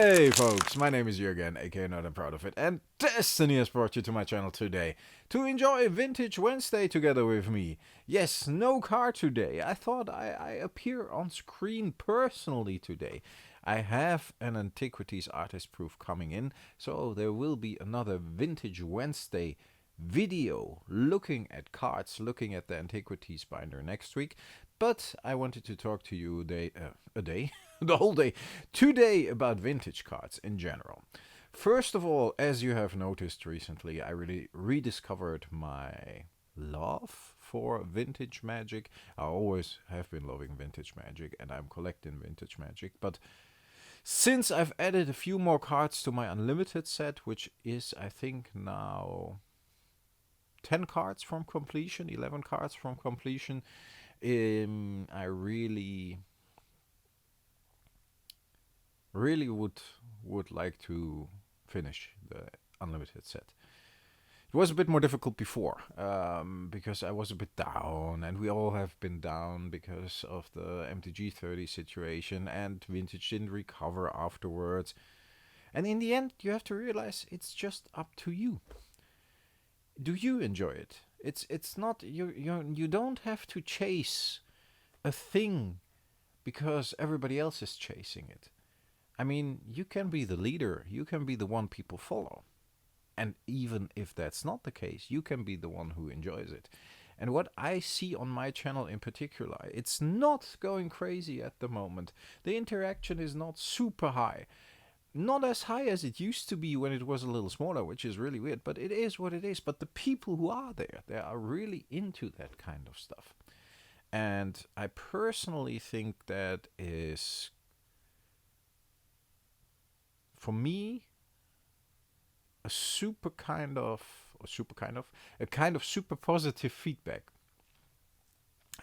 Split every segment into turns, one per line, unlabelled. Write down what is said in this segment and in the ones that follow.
Hey folks, my name is Jürgen, aka Not I'm Proud of It, and Destiny has brought you to my channel today to enjoy Vintage Wednesday together with me. Yes, no car today. I thought I appear on screen personally today. I have an Antiquities Artist Proof coming in, so there will be another Vintage Wednesday video looking at cards, looking at the Antiquities binder next week. But I wanted to talk to you the whole day, today about vintage cards in general. First of all, as you have noticed recently, I really rediscovered my love for vintage magic. I always have been loving vintage magic and I'm collecting vintage magic, but since I've added a few more cards to my unlimited set, which is I think now 10 cards from completion, 11 cards from completion, I really would like to finish the unlimited set. It was a bit more difficult before because I was a bit down, and we all have been down because of the MTG 30 situation, and vintage didn't recover afterwards. And in the end, you have to realize it's just up to you. Do you enjoy it? It's not you don't have to chase a thing because everybody else is chasing it. I mean, you can be the leader, you can be the one people follow. And even if that's not the case, you can be the one who enjoys it. And what I see on my channel in particular, it's not going crazy at the moment. The interaction is not super high. Not as high as it used to be when it was a little smaller, which is really weird, but it is what it is. But the people who are there, they are really into that kind of stuff. And I personally think that is, for me, a kind of super positive feedback.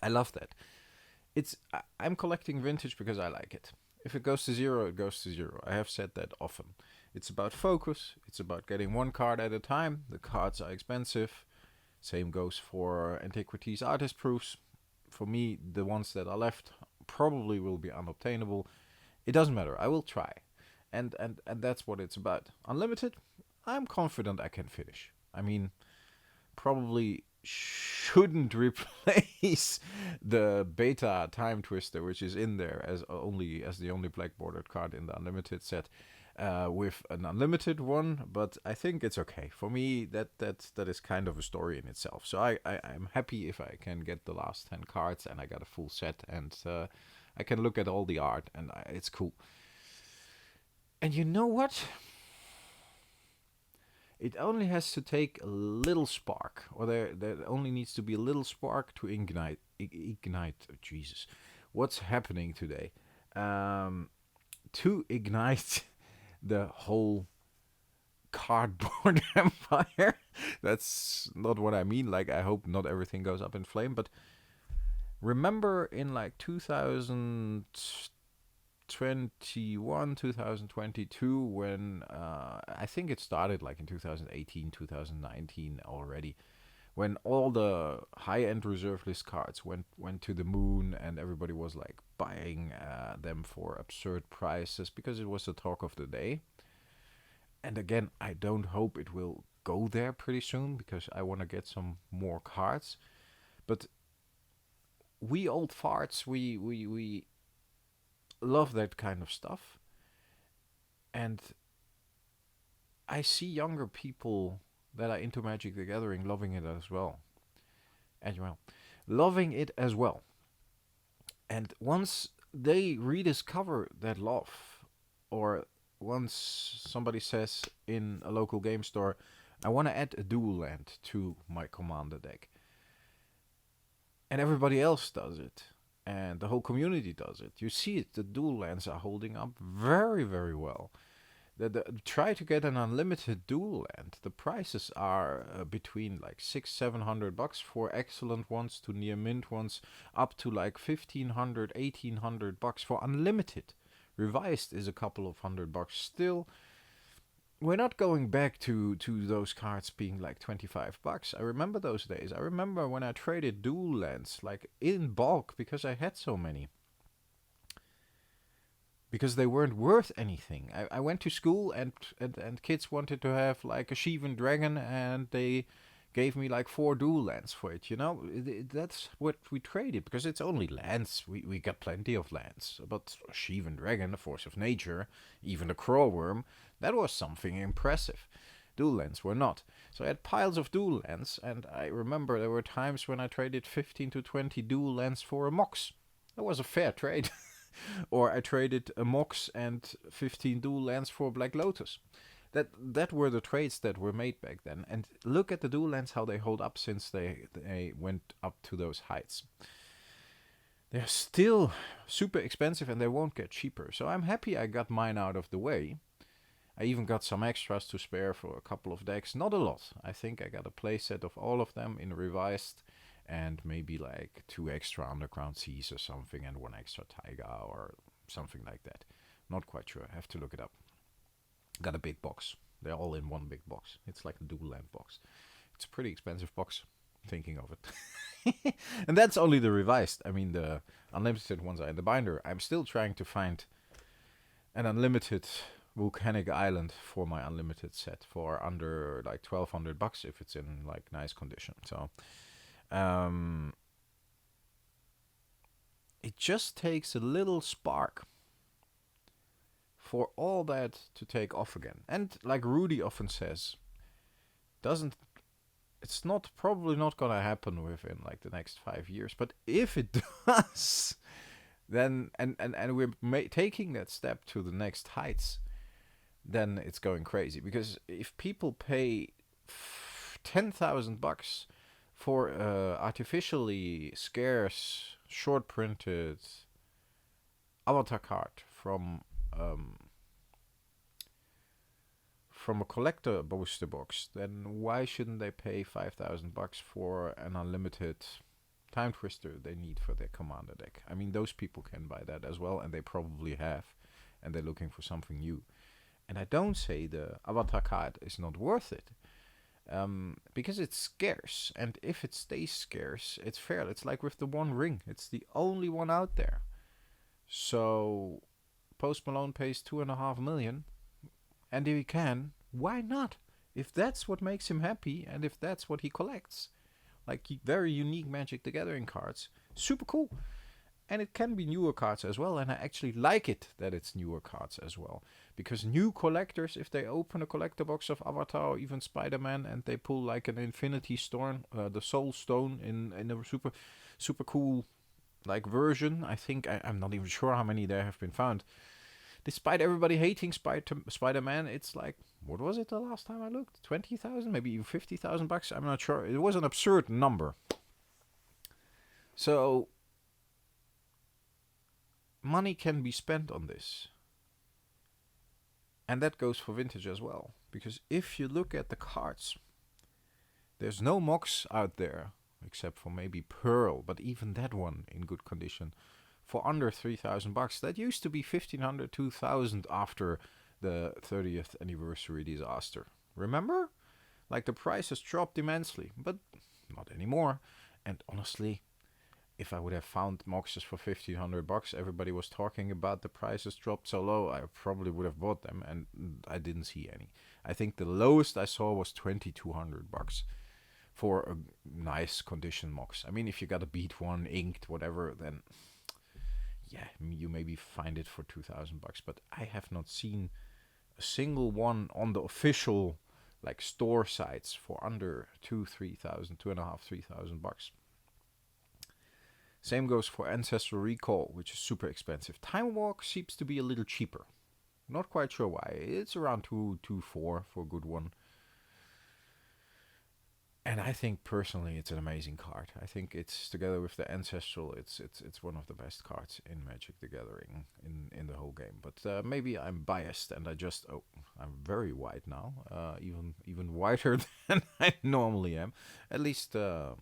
I love that. I'm collecting vintage because I like it. If it goes to zero, it goes to zero. I have said that often. It's about focus. It's about getting one card at a time. The cards are expensive. Same goes for Antiquities Artist Proofs. For me, the ones that are left probably will be unobtainable. It doesn't matter. I will try. And that's what it's about. Unlimited, I'm confident I can finish. I mean, probably shouldn't replace the beta time twister, which is in there as the only black bordered card in the unlimited set, with an unlimited one. But I think it's okay for me. That is kind of a story in itself. So I'm happy if I can get the last 10 cards and I got a full set, and I can look at all the art, and it's cool. And you know what? It only has to take a little spark, or there only needs to be a little spark to ignite. Oh, Jesus, what's happening today? To ignite the whole cardboard empire. That's not what I mean. Like, I hope not everything goes up in flame, but remember in like 2021, 2022, when I think it started like in 2018, 2019 already, when all the high-end reserve list cards went to the moon, and everybody was like buying them for absurd prices because it was the talk of the day. And again, I don't hope it will go there pretty soon because I want to get some more cards. But we old farts, we love that kind of stuff. And I see younger people that are into Magic the Gathering loving it as well. Loving it as well. And once they rediscover that love, or once somebody says in a local game store, I want to add a dual land to my commander deck, and everybody else does it, and the whole community does it, you see it. The dual lands are holding up very, very well. Try to get an unlimited dual land. The prices are between like $600-700 for excellent ones to near mint ones, up to like $1,500-1,800 for unlimited. Revised is a couple of $100 still. We're not going back to those cards being like $25. I remember those days. I remember when I traded dual lands like in bulk because I had so many. because they weren't worth anything. I went to school and kids wanted to have like a Shivan dragon, and they gave me like 4 dual lands for it. That's what we traded, because it's only lands. We got plenty of lands, but a Shivan dragon, a force of nature, even a crawl worm, that was something impressive. Dual lands were not. So I had piles of dual lands, and I remember there were times when I traded 15 to 20 dual lands for a Mox. That was a fair trade. Or I traded a Mox and 15 dual lands for Black Lotus. That were the trades that were made back then. And look at the dual lands, how they hold up since they went up to those heights. They're still super expensive, and they won't get cheaper. So I'm happy I got mine out of the way. I even got some extras to spare for a couple of decks. Not a lot. I think I got a playset of all of them in revised, and maybe like 2 extra Underground Seas or something, and 1 extra Taiga or something like that. Not quite sure. I have to look it up. Got a big box. They're all in one big box. It's like a dual land box. It's a pretty expensive box, thinking of it. And that's only the revised. I mean, the unlimited ones are in the binder. I'm still trying to find an unlimited volcanic island for my unlimited set for under like $1,200 if it's in like nice condition. So it just takes a little spark for all that to take off again. And like Rudy often says, it's probably not gonna happen within like the next 5 years, but if it does, then and we're taking that step to the next heights, then it's going crazy. Because if people pay $10,000 for artificially scarce, short printed avatar card from a collector booster box, then why shouldn't they pay $5,000 for an unlimited time twister they need for their commander deck? I mean, those people can buy that as well, and they probably have, and they're looking for something new. And I don't say the avatar card is not worth it, because it's scarce, and if it stays scarce, it's fair. It's like with the One Ring. It's the only one out there. So Post Malone pays $2.5 million, and if he can, why not? If that's what makes him happy, and if that's what he collects, like very unique Magic the Gathering cards, super cool. And it can be newer cards as well, and I actually like it that it's newer cards as well. Because new collectors, if they open a collector box of Avatar or even Spider-Man, and they pull like an Infinity Stone, the Soul Stone in a super, super cool like version, I think, I'm not even sure how many there have been found. Despite everybody hating Spider-Man, it's like, what was it the last time I looked? 20,000, maybe even $50,000. I'm not sure. It was an absurd number. So money can be spent on this. And that goes for vintage as well. Because if you look at the cards, there's no Mox out there, except for maybe Pearl, but even that one in good condition, for under $3,000. That used to be $1,500, $2,000 after the 30th anniversary disaster. Remember? Like, the price has dropped immensely, but not anymore. And honestly, if I would have found Moxes for $1,500, everybody was talking about the prices dropped so low, I probably would have bought them, and I didn't see any. I think the lowest I saw was $2,200 for a nice condition Mox. I mean, if you got a beat one, inked, whatever, then yeah, you maybe find it for $2,000, but I have not seen a single one on the official like store sites for under $2,000, $2,500, $3,000. Same goes for Ancestral Recall, which is super expensive. Time Walk seems to be a little cheaper. Not quite sure why. It's around $2,400 for a good one. And I think personally it's an amazing card. I think it's, together with the Ancestral, it's one of the best cards in Magic the Gathering in the whole game. But maybe I'm biased and I'm very white now, even whiter than I normally am. At least the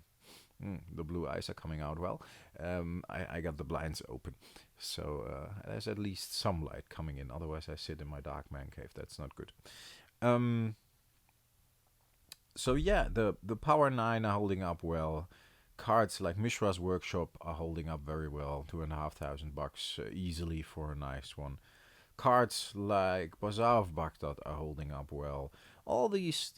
blue eyes are coming out well. I got the blinds open, so there's at least some light coming in. Otherwise, I sit in my dark man cave. That's not good. So yeah, the Power 9 are holding up well. Cards like Mishra's Workshop are holding up very well. $2,500 easily for a nice one. cards like Bazaar of Baghdad are holding up well. All these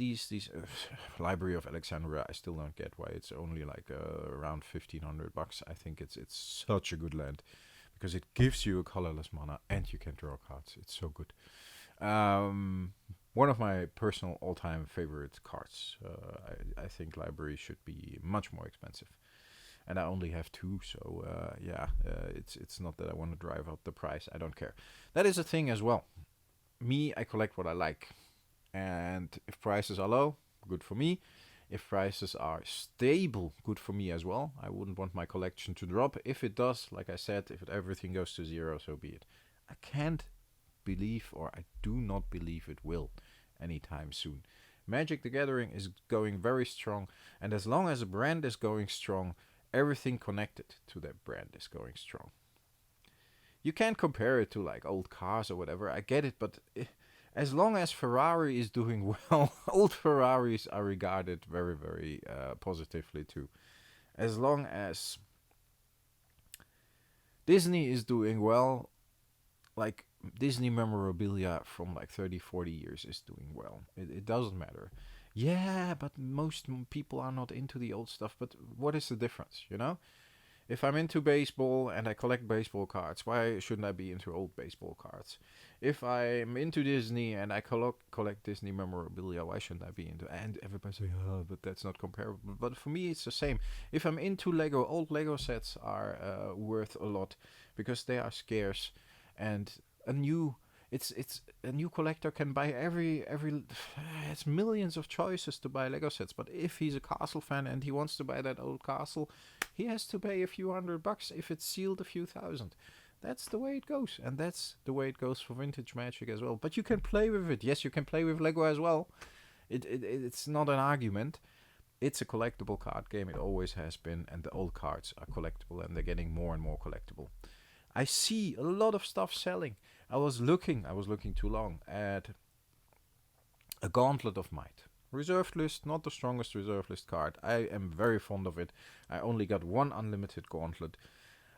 Library of Alexandria, I still don't get why it's only like around $1,500. I think it's such a good land because it gives you a colorless mana and you can draw cards. It's so good. One of my personal all-time favorite cards. I think Library should be much more expensive. And I only have two, so it's not that I want to drive up the price. I don't care. That is a thing as well. Me, I collect what I like. And if prices are low, good for me. If prices are stable, good for me as well. I wouldn't want my collection to drop. If it does, like I said, if everything goes to zero, so be it. I can't believe, or I do not believe it will anytime soon. Magic the Gathering is going very strong, and as long as a brand is going strong, everything connected to that brand is going strong. You can't compare it to like old cars or whatever, I get it, but as long as Ferrari is doing well, old Ferraris are regarded very, very positively too. As long as Disney is doing well, like Disney memorabilia from like 30, 40 years is doing well. It doesn't matter. Yeah, but most people are not into the old stuff. But what is the difference, you know? If I'm into baseball and I collect baseball cards, why shouldn't I be into old baseball cards? If I'm into Disney and I collect Disney memorabilia, why shouldn't I be into... And everybody say, oh, but that's not comparable. But for me, it's the same. If I'm into Lego, old Lego sets are worth a lot because they are scarce. And a new... It's a new collector can buy every it's millions of choices to buy Lego sets, but if he's a castle fan and he wants to buy that old castle, he has to pay a few $100. If it's sealed, a few thousand. That's the way it goes, and that's the way it goes for vintage Magic as well. But you can play with it. Yes, you can play with Lego as well. It's not an argument. It's a collectible card game. It always has been, and the old cards are collectible, and they're getting more and more collectible. I see a lot of stuff selling. I was looking too long at a Gauntlet of Might. Reserved list, not the strongest reserved list card. I am very fond of it. I only got one unlimited Gauntlet.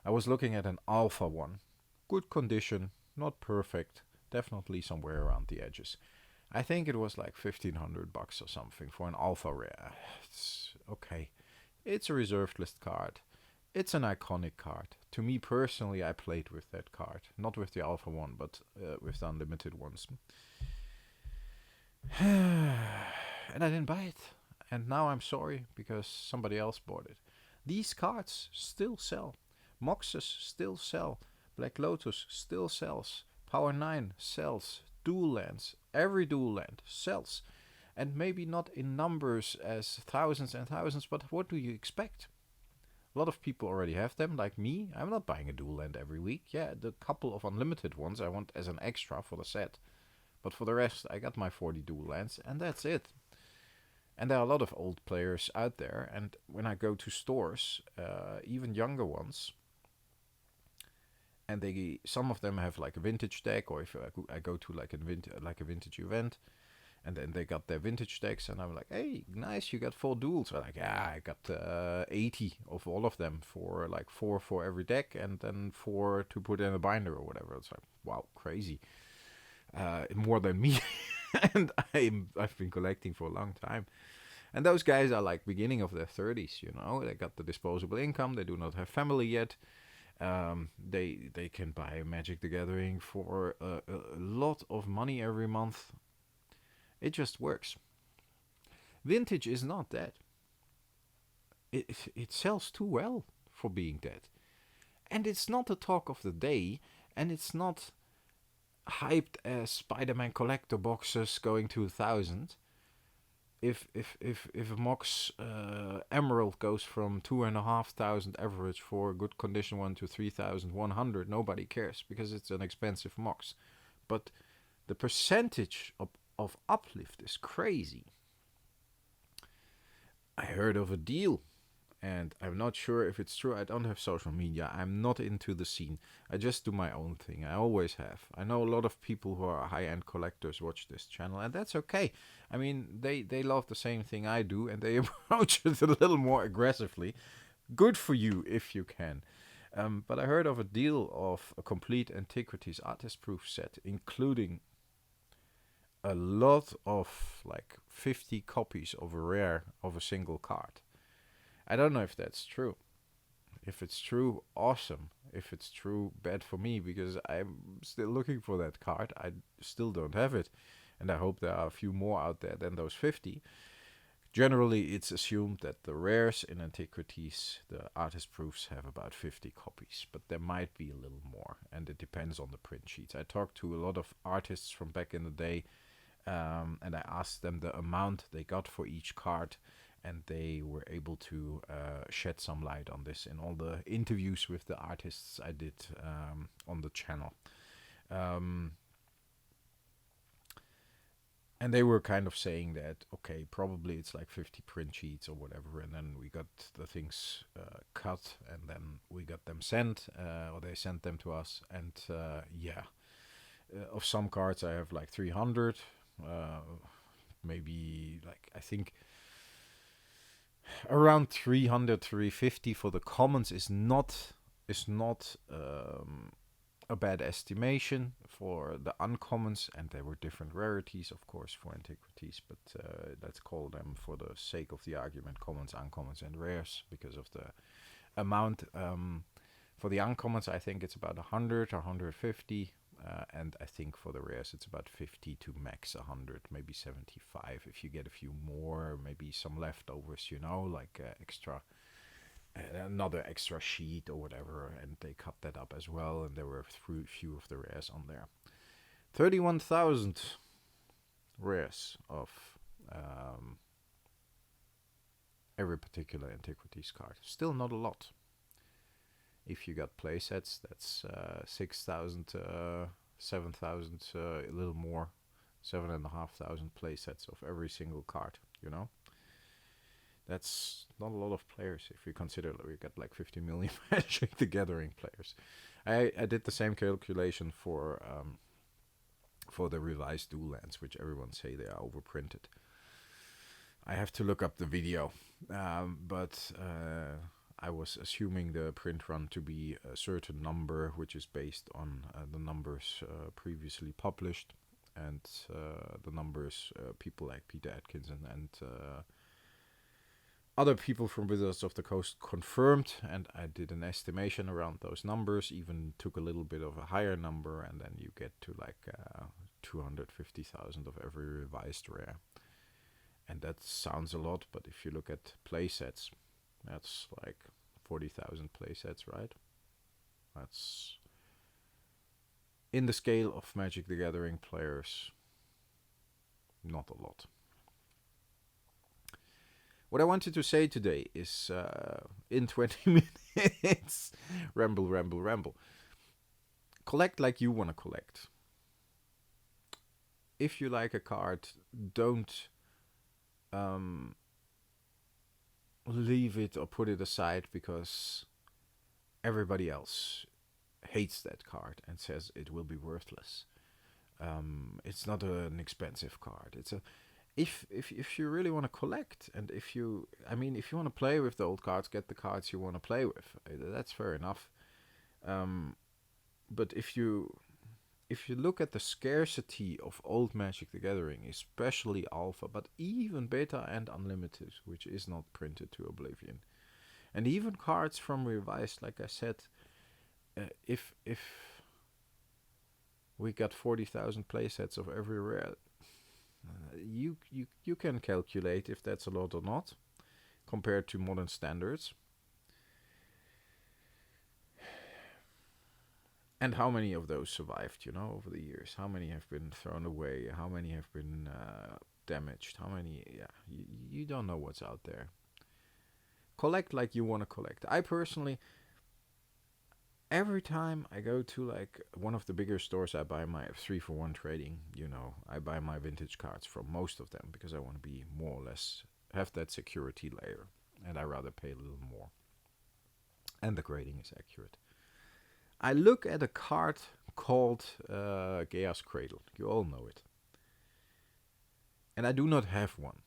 I was looking at an alpha one. Good condition, not perfect, definitely somewhere around the edges. I think it was like $1,500 or something for an alpha rare. It's okay. It's a reserved list card. It's an iconic card. To me personally, I played with that card. Not with the alpha one, but with the unlimited ones. And I didn't buy it. And now I'm sorry, because somebody else bought it. These cards still sell. Moxes still sell. Black Lotus still sells. Power 9 sells. Dual lands. Every dual land sells. And maybe not in numbers as thousands and thousands, but what do you expect? A lot of people already have them, like me. I'm not buying a dual land every week. Yeah, the couple of unlimited ones I want as an extra for the set. But for the rest, I got my 40 dual lands, and that's it. And there are a lot of old players out there, and when I go to stores, even younger ones, and some of them have like a vintage deck, or if I go to like a vintage event, and then they got their vintage decks, and I'm like, hey, nice, you got 4 duels. I'm like, yeah, I got 80 of all of them for like 4 for every deck, and then 4 to put in a binder or whatever. It's like, wow, crazy. More than me. And I've been collecting for a long time. And those guys are like beginning of their 30s, you know. They got the disposable income. They do not have family yet. They can buy Magic the Gathering for a lot of money every month. It just works. Vintage is not dead. It sells too well for being dead. And it's not the talk of the day, and it's not hyped as Spider-Man collector boxes going to 1,000. If a Mox Emerald goes from 2,500 average for a good condition one to 3,100, nobody cares because it's an expensive Mox. But the percentage of uplift is crazy. I heard of a deal, and I'm not sure if it's true. I don't have social media. I'm not into the scene. I just do my own thing. I always have. I know a lot of people who are high-end collectors watch this channel, and that's okay. I mean, they love the same thing I do, and they approach it a little more aggressively. Good for you if you can. But I heard of a deal of a complete Antiquities artist proof set, including a lot of like 50 copies of a rare of a single card. I don't know if that's true. If it's true, awesome. If it's true, bad for me, because I'm still looking for that card. I still don't have it. And I hope there are a few more out there than those 50. Generally, it's assumed that the rares in Antiquities, the artist proofs, have about 50 copies. But there might be a little more, and it depends on the print sheets. I talked to a lot of artists from back in the day, and I asked them the amount they got for each card, and they were able to shed some light on this in all the interviews with the artists I did on the channel. And they were kind of saying that, okay, probably it's like 50 print sheets or whatever, and then we got the things cut, and then we got them sent, or they sent them to us, and of some cards I have like 300, maybe like, I think around 300, 350 for the commons is not a bad estimation. For the uncommons, and there were different rarities, of course, for Antiquities, but let's call them, for the sake of the argument, commons, uncommons, and rares, because of the amount. For the uncommons, I think it's about 100 or 150, and I think for the rares it's about 50 to max 100, maybe 75 if you get a few more, maybe some leftovers, like extra, another extra sheet or whatever, and they cut that up as well, and there were a few of the rares on there. 31,000 rares of every particular Antiquities card. Still not a lot. If you got playsets, that's 6,000, 7,000, a little more, 7,500 playsets of every single card, That's not a lot of players if you consider that we got like 50 million Magic the Gathering players. I did the same calculation for the revised dual lands, which everyone say they are overprinted. I have to look up the video, but I was assuming the print run to be a certain number, which is based on the numbers previously published, and the numbers people like Peter Atkinson and other people from Wizards of the Coast confirmed, and I did an estimation around those numbers, even took a little bit of a higher number, and then you get to like 250,000 of every revised rare. And that sounds a lot, but if you look at playsets, that's like 40,000 playsets, right? That's in the scale of Magic the Gathering players, not a lot. What I wanted to say today is, in 20 minutes, ramble. Collect like you want to collect. If you like a card, don't leave it or put it aside because everybody else hates that card and says it will be worthless. It's not an expensive card. It's a if you really want to collect, and if you want to play with the old cards, get the cards you want to play with. That's fair enough. But if you look at the scarcity of old Magic the Gathering, especially Alpha, but even Beta and Unlimited, which is not printed to oblivion, and even cards from Revised, like I said, if we got 40,000 playsets of every rare, you can calculate if that's a lot or not compared to modern standards. And how many of those survived, over the years? How many have been thrown away? How many have been damaged? How many? Yeah, you don't know what's out there. Collect like you want to collect. I personally, every time I go to like one of the bigger stores, I buy my 3-for-1 trading. I buy my vintage cards from most of them because I want to be more or less have that security layer, and I rather pay a little more. And the grading is accurate. I look at a card called Gaia's Cradle. You all know it. And I do not have one.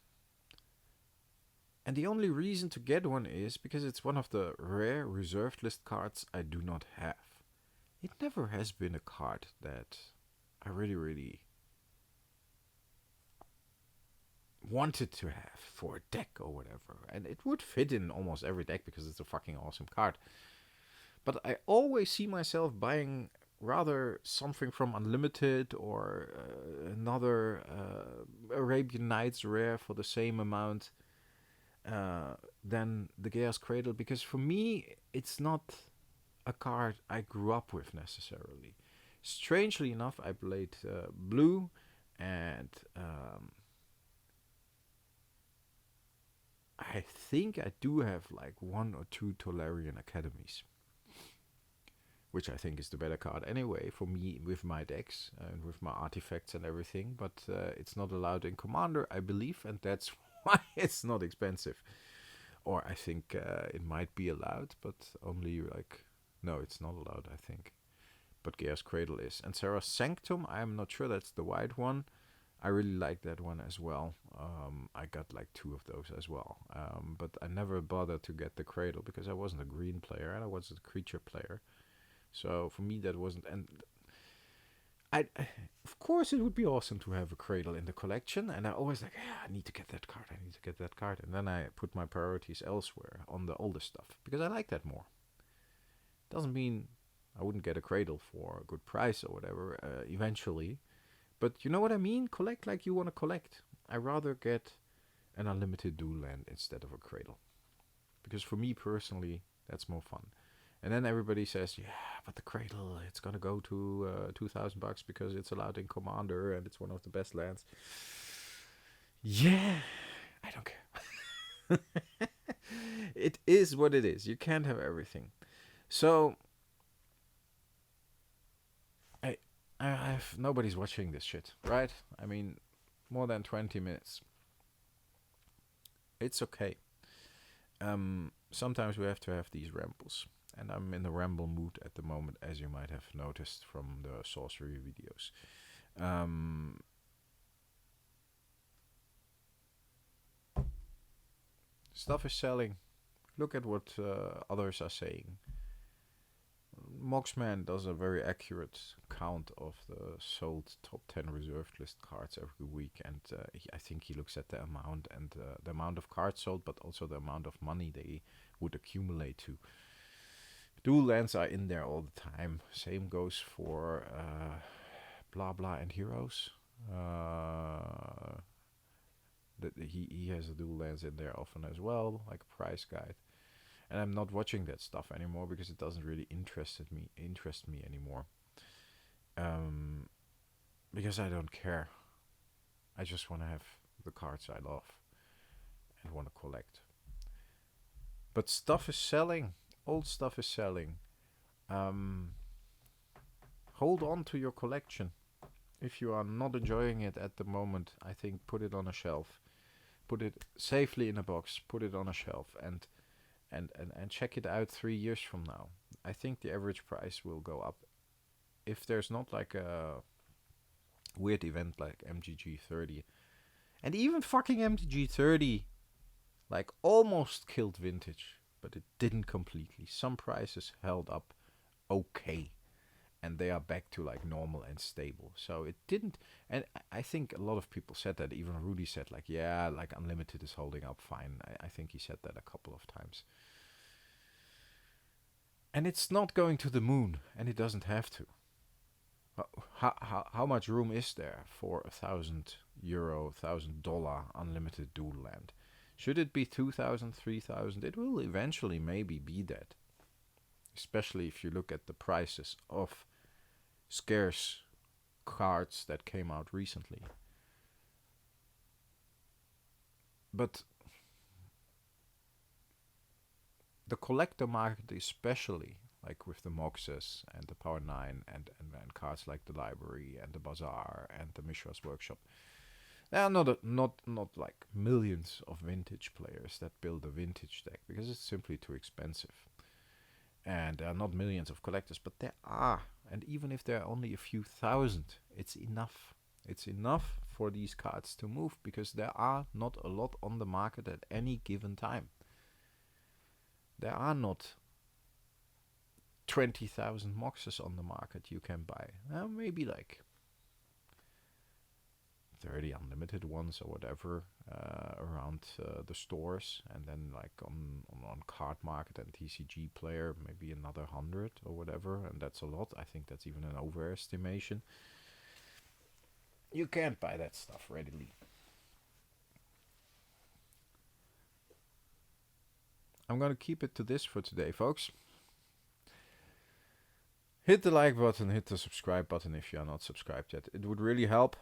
And the only reason to get one is because it's one of the rare reserved list cards I do not have. It never has been a card that I really, really wanted to have for a deck or whatever. And it would fit in almost every deck because it's a fucking awesome card. But I always see myself buying rather something from Unlimited or another Arabian Nights rare for the same amount than the Chaos Cradle, because for me it's not a card I grew up with necessarily. Strangely enough, I played blue, and I think I do have like 1 or 2 Tolarian Academies, which I think is the better card anyway for me with my decks and with my artifacts and everything. But it's not allowed in Commander, I believe, and that's why it's not expensive. Or I think it might be allowed, but only like... No, it's not allowed, I think. But Chaos Cradle is. And Sarah's Sanctum, I'm not sure, that's the white one. I really like that one as well. I got like 2 of those as well. But I never bothered to get the Cradle because I wasn't a green player and I was a creature player. So for me that wasn't... And of course it would be awesome to have a Cradle in the collection, and I always like, yeah, I need to get that card, and then I put my priorities elsewhere on the older stuff because I like that more. Doesn't mean I wouldn't get a Cradle for a good price or whatever eventually, but you know what I mean? Collect like you want to collect. I rather get an unlimited dual land instead of a Cradle, because for me personally that's more fun. And then everybody says, yeah, but the Cradle, it's gonna go to $2,000 because it's allowed in Commander and it's one of the best lands. Yeah, I don't care. It is what it is. You can't have everything. So I have... Nobody's watching this shit, right? I mean, more than 20 minutes. It's okay. Sometimes we have to have these rambles. And I'm in the ramble mood at the moment, as you might have noticed from the sorcery videos. Stuff is selling. Look at what others are saying. Moxman does a very accurate count of the sold top 10 reserved list cards every week, and I think he looks at the amount and the amount of cards sold, but also the amount of money they would accumulate to. Dual lands are in there all the time. Same goes for blah blah and heroes. He has a dual lands in there often as well, like a price guide. And I'm not watching that stuff anymore because it doesn't really interest me anymore. Because I don't care. I just want to have the cards I love and want to collect. But stuff is selling. Old stuff is selling. Hold on to your collection. If you are not enjoying it at the moment, I think put it on a shelf. Put it safely in a box. Put it on a shelf and check it out 3 years from now. I think the average price will go up. If there's not like a weird event like MTG 30. And even fucking MTG 30 like almost killed vintage. But it didn't completely. Some prices held up okay, and they are back to like normal and stable. So it didn't, and I think a lot of people said that. Even Rudy said like, yeah, like Unlimited is holding up fine. I think he said that a couple of times. And it's not going to the moon, and it doesn't have to. How much room is there for €1,000, $1,000 unlimited dual land? Should it be 2,000, 3,000? It will eventually maybe be that. Especially if you look at the prices of scarce cards that came out recently. But the collector market especially, like with the Moxes and the Power 9 and cards like the Library and the Bazaar and the Mishra's Workshop, there are not like millions of vintage players that build a vintage deck because it's simply too expensive. And there are not millions of collectors, but there are. And even if there are only a few thousand, it's enough. It's enough for these cards to move because there are not a lot on the market at any given time. There are not 20,000 moxes on the market you can buy. Maybe like 30 unlimited ones or whatever around the stores, and then like on Card Market and TCG Player maybe another 100 or whatever, and that's a lot. I think that's even an overestimation. You can't buy that stuff readily. I'm gonna keep it to this for today, folks. Hit the like button, hit the subscribe button if you are not subscribed yet. It would really help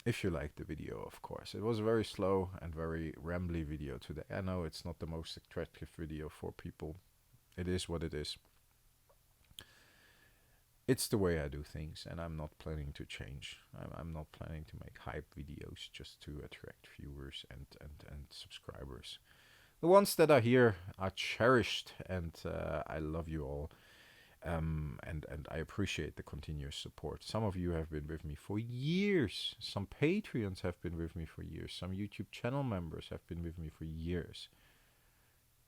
if you liked the video, of course. It was a very slow and very rambly video today. I know it's not the most attractive video for people. It is what it is. It's the way I do things, and I'm not planning to change. I'm not planning to make hype videos just to attract viewers and subscribers. The ones that are here are cherished, and I love you all. And I appreciate the continuous support. Some of you have been with me for years. Some Patreons have been with me for years. Some YouTube channel members have been with me for years.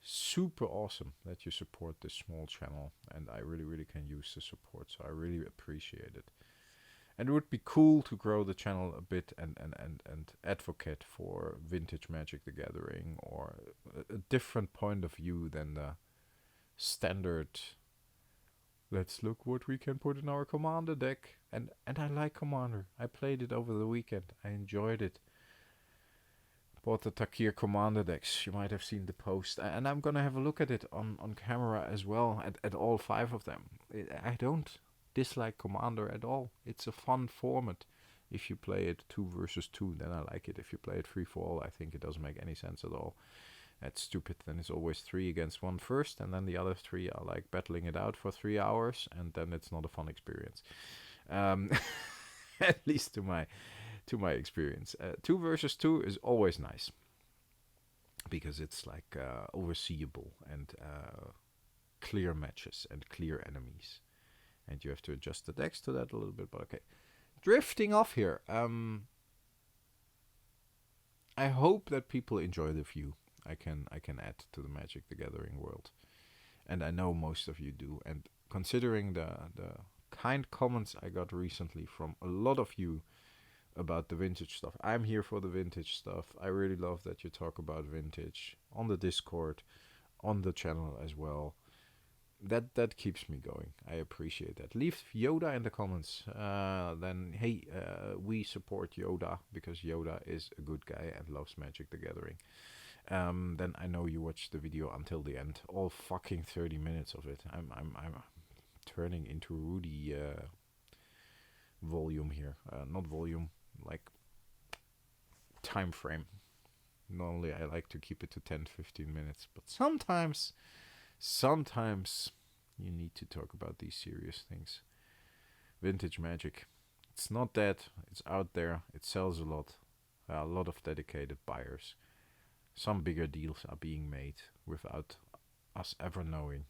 Super awesome that you support this small channel, and I really can use the support, so I really appreciate it. And it would be cool to grow the channel a bit and advocate for vintage Magic the Gathering, or a different point of view than the standard let's look what we can put in our Commander deck. And I like Commander. I played it over the weekend. I enjoyed it. Bought the Takir Commander decks. You might have seen the post. And I'm going to have a look at it on camera as well. At all 5 of them. I don't dislike Commander at all. It's a fun format. If you play it 2 versus 2, then I like it. If you play it 3 for all, I think it doesn't make any sense at all. That's stupid. Then it's always 3 against 1 first, and then the other 3 are like battling it out for 3 hours, and then it's not a fun experience. At least to my experience. 2 versus 2 is always nice because it's like overseeable and clear matches and clear enemies, and you have to adjust the decks to that a little bit. But okay, drifting off here. I hope that people enjoy the view I can add to the Magic the Gathering world, and I know most of you do. And considering the kind comments I got recently from a lot of you about the vintage stuff, I'm here for the vintage stuff. I really love that you talk about vintage on the Discord, on the channel as well. That keeps me going. I appreciate that. Leave Yoda in the comments. Then hey, we support Yoda because Yoda is a good guy and loves Magic the Gathering. Then I know you watched the video until the end, all fucking 30 minutes of it. I'm turning into Rudy volume here, not volume, like time frame. Normally I like to keep it to 10-15 minutes, but sometimes you need to talk about these serious things. Vintage Magic, it's not dead, it's out there, it sells a lot of dedicated buyers. Some bigger deals are being made without us ever knowing.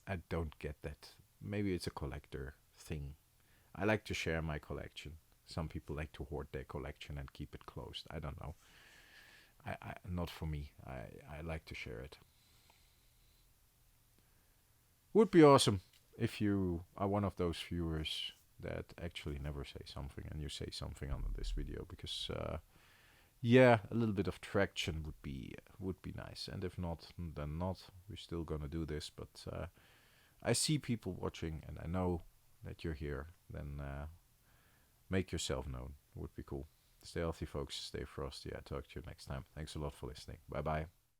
I don't get that. Maybe it's a collector thing. I like to share my collection. Some people like to hoard their collection and keep it closed. I don't know. I not for me. I like to share it. Would be awesome if you are one of those viewers that actually never say something, and you say something on this video, because yeah, a little bit of traction would be nice. And if not, then not. We're still gonna do this, but I see people watching, and I know that you're here. Then make yourself known. Would be cool. Stay healthy, folks. Stay frosty. I talk to you next time. Thanks a lot for listening. Bye bye.